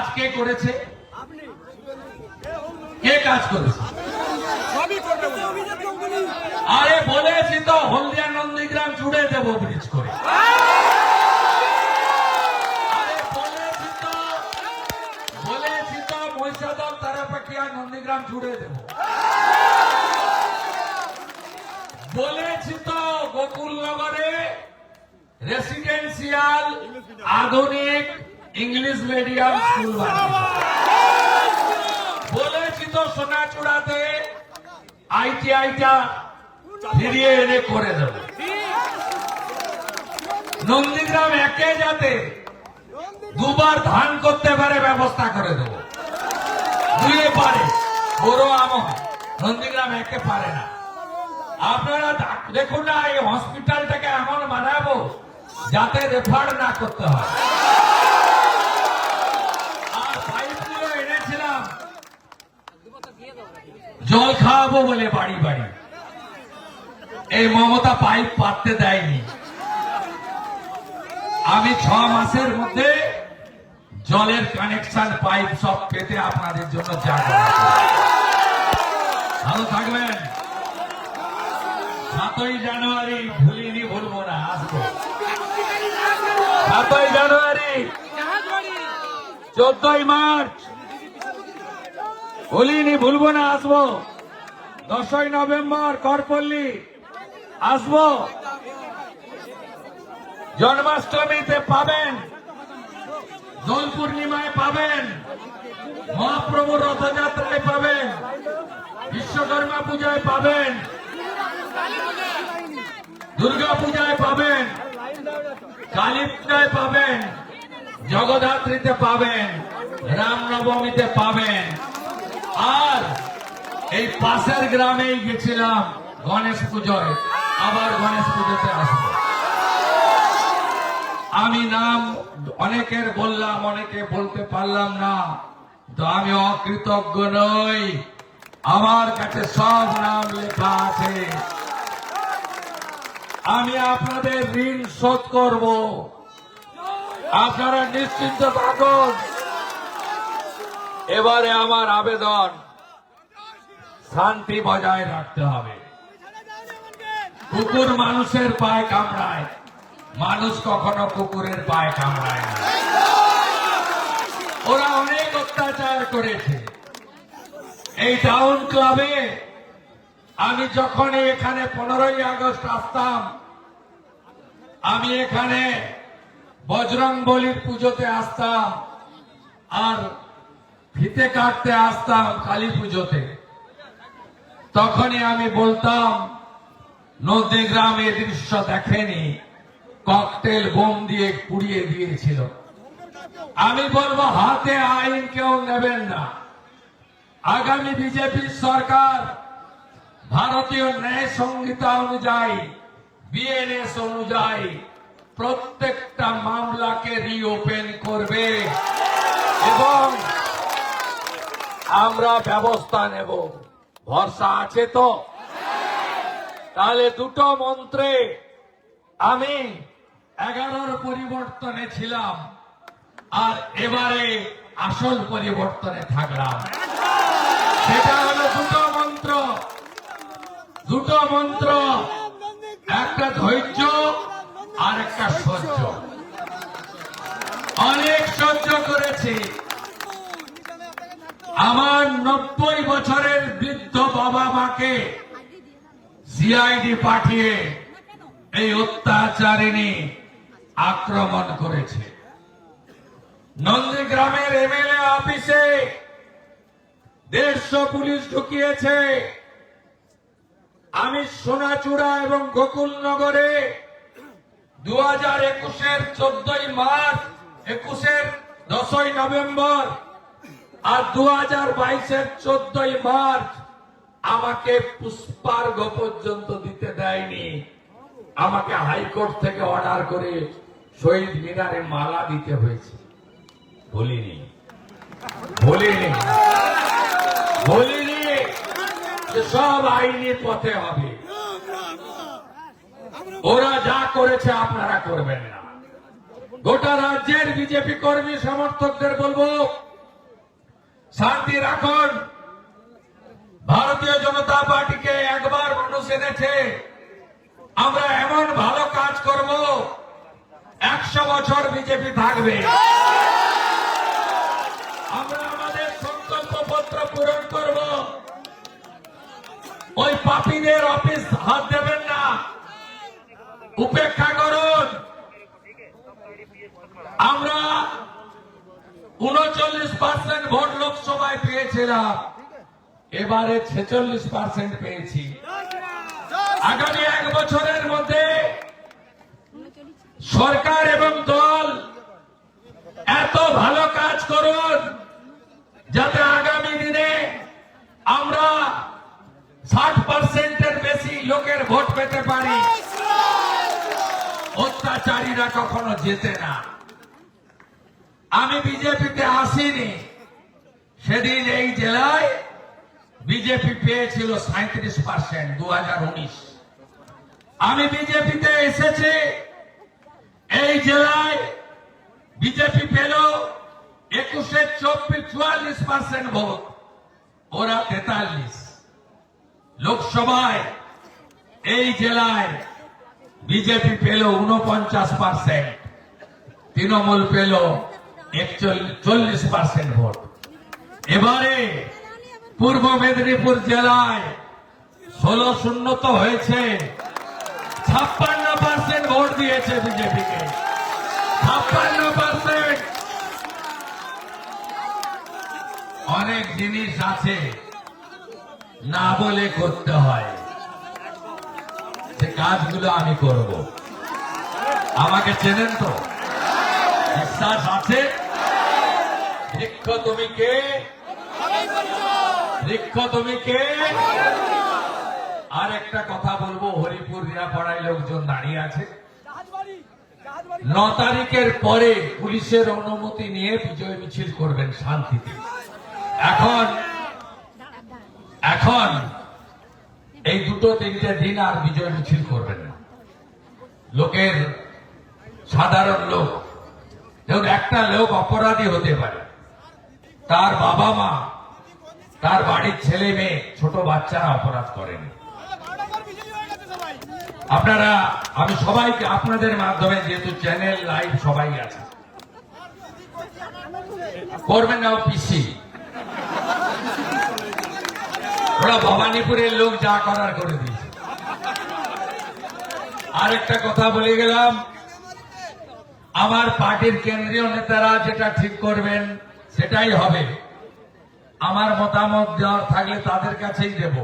কাজ কে করেছে? কে কাজ করেছে? আরে বলেছি তো হলদিয়া নন্দীগ্রাম জুড়ে দেব ব্রিজ করে। আরে বলেছি তো মহিষাদল তারাপাখিয়া নন্দীগ্রাম জুড়ে দেব। বলেছি তো গোকুলনগরে রেসিডেন্সিয়াল আধুনিক ইংলিশ মিডিয়াম স্কুল বানাবো। বলেছি তো সোনাচূড়াতে আইটিআইটা ফিরিয়ে এনে করে দেব। নন্দীগ্রাম একে যাতে দুবার ধান করতে পারে ব্যবস্থা করে দেব। দুয়ে পারে, বড় আমন, নন্দীগ্রাম একে পারে না। আপনারা দেখুন না, এই হসপিটালটাকে এমন বানাবো যাতে রেফার না করতে হয়। আর পাইপগুলো এনেছিলাম জল খাওয়াবো বলে বাড়ি বাড়ি। এই মমতা পাইপ পাততে দেয়নি। আমি 6 মাসের মধ্যে জলের কানেকশন পাইপ সব পেতে আপনাদের জন্য জায়গা। ভালো থাকবেন। 7ই জানুয়ারি ভুলিনি, ভুলবো না, আসবো। 7ই জানুয়ারি, 14ই মার্চ ভুলিনি, ভুলবো না, আসবো। 10ই নভেম্বর করপল্লী আসবো। জন্মাষ্টমীতে পাবেন, দোল পূর্ণিমায় পাবেন, মহাপ্রভু রথযাত্রায় পাবেন, বিশ্বকর্মা পূজায় পাবেন, দুর্গা পূজায় পাবেন, কালী পূজায় পাবেন, জগদ্ধাত্রীতে পাবেন, রামনবমীতে পাবেন। আর এই পাশের গ্রামেই গেছিলাম গণেশ পুজোয়, আবার গণেশ পুজোতে আসবো। আমি নাম অনেকের বললাম, অনেকে বলতে পারলাম না, তো আমি অকৃতজ্ঞ নই। আমার কাছে সব নাম লেখা আছে। আমি আপনাদের ঋণ শোধ করব, আপনারা নিশ্চিন্ত থাকুন। এবারে আমার আবেদন, শান্তি বজায় রাখতে হবে। কুকুর মানুষের পায়ে কামড়ায়, মানুষ কখনো কুকুরের পায়ে কামড়ায় না। ওরা অনেক অত্যাচার করেছে। এই টাউন ক্লাবে আমি যখন এখানে 15ই আগস্ট আসতাম, আমি এখানে বজরংবলীর পুজোতে আসতাম আর ফিতে কাটতে আসতাম কালী পুজোতে। তখনই আমি বলতাম, নন্দীগ্রাম এই দৃশ্য দেখেনি, ককটেল বোম দিয়ে পুড়িয়ে দিয়েছিল। আমি বলবো, হাতে আইন কেউ নেবেন না। আগামী বিজেপি সরকার ভারতীয় ন্যায় সংহিতা অনুযায়ী, বিএনএস অনুযায়ী প্রত্যেকটা মামলাকে রিওপেন করবে এবং আমরা ব্যবস্থা নেব। ভরসা আছে তো? তাহলে দুটো মন্ত্রে আমি 11র পরিবর্তনে ছিলাম, আর এবারে আসল পরিবর্তনে থাকলাম। সেটা হলো দুটো মন্ত্র, একটা ধৈর্য আর একটা সহ্য। অনেক সহ্য করেছি। আমার 90 বছরের বৃদ্ধ বাবা মাকে সিআইডি পাঠিয়ে এই অত্যাচারিণী আক্রমণ করেছে। নন্দীগ্রামের এমএলএ অফিসে 150 পুলিশ ঢুকিয়েছে। আমি সোনাচূড়া এবং গোকুলনগরে 2021-এর 14ই মার্চ, 21-এর 10ই নভেম্বর আর 2022-এর 14ই মার্চ আমাকে পুষ্পার্ঘ পর্যন্ত দিতে দেয়নি। আমাকে হাইকোর্ট থেকে অর্ডার করে শহীদ মিনারে মালা দিতে হয়েছে। বলিনি যে সব আইনি পথে হবে। ওরা যা করেছে আপনারা করবেন না। গোটা রাজ্যের বিজেপি কর্মী সমর্থকদের বলবো, শান্তি রাখুন। ভারতীয় জনতা পার্টিকে একবার মানুষ এনেছে, আমরা এমন ভালো কাজ করব 100 বছর বিজেপি থাকবে। আমরা আমাদের সংকল্প পত্র পূরণ করব। ওই পাপীদের অফিস হাত দেবেন না, উপেক্ষা করুন। আমরা 39% ভোট লোকসভায় পেয়েছিলাম, এবারে 46% পেয়েছি। আগামী 1 বছরের মধ্যে সরকার এবং দল এত ভালো কাজ করুন যাতে আগামী দিনে আমরা 60%-এর বেশি লোকের ভোট পেতে পারি। অত্যাচারীরা কখনো জেতে না। আমি বিজেপিতে আসিনি, সেদিন এই জেলায় বিজেপি পেয়েছিল 37% 2019। আমি বিজেপিতে এসেছি, এই জেলায় বিজেপি পেল 44% ভোট, ওরা 43। লোকসভায় এই জেলায় বিজেপি পেল 49%, তৃণমূল পেল 40% ভোট। এবারে পূর্ব মেদিনীপুর জেলায় 16-0 তো হয়েছে, 56% ভোট দিয়েছে বিজেপিকে। 56%। অনেক জিনিস আছে না বলে করতে হয়, সে কাজগুলো আমি করব। আমাকে চেনেন তো? বিশ্বাস আছে? বৃক্ষ তুমি কে? বৃক্ষ তুমি কে? আর একটা কথা বলবো, হরিপুর রিয়াপাড়ায় লোকজন দাঁড়িয়ে আছে। 9 তারিখের পরে পুলিশের অনুমতি নিয়ে বিজয় মিছিল করবেন শান্তিতে। এখন এই 2-3টে দিন আর বিজয় মিছিল করবেন না। লোকের, সাধারণ লোক, যেমন একটা লোক অপরাধী হতে পারে, তার বাবা মা, তার বাড়ির ছেলে মেয়ে, ছোট বাচ্চারা অপরাধ করেন। আপনারা, আমি সবাইকে আপনাদের মাধ্যমে, যেহেতু চ্যানেল লাইভ সবাই আছে, করবেন না পিসি। ওরা ভবানীপুরের লোক যা করার করে দিয়েছে। আরেকটা কথা বলে গেলাম, আমার পার্টির কেন্দ্রীয় নেতারা যেটা ঠিক করবেন সেটাই হবে। আমার মতামত দেওয়ার থাকলে তাদের কাছেই দেব।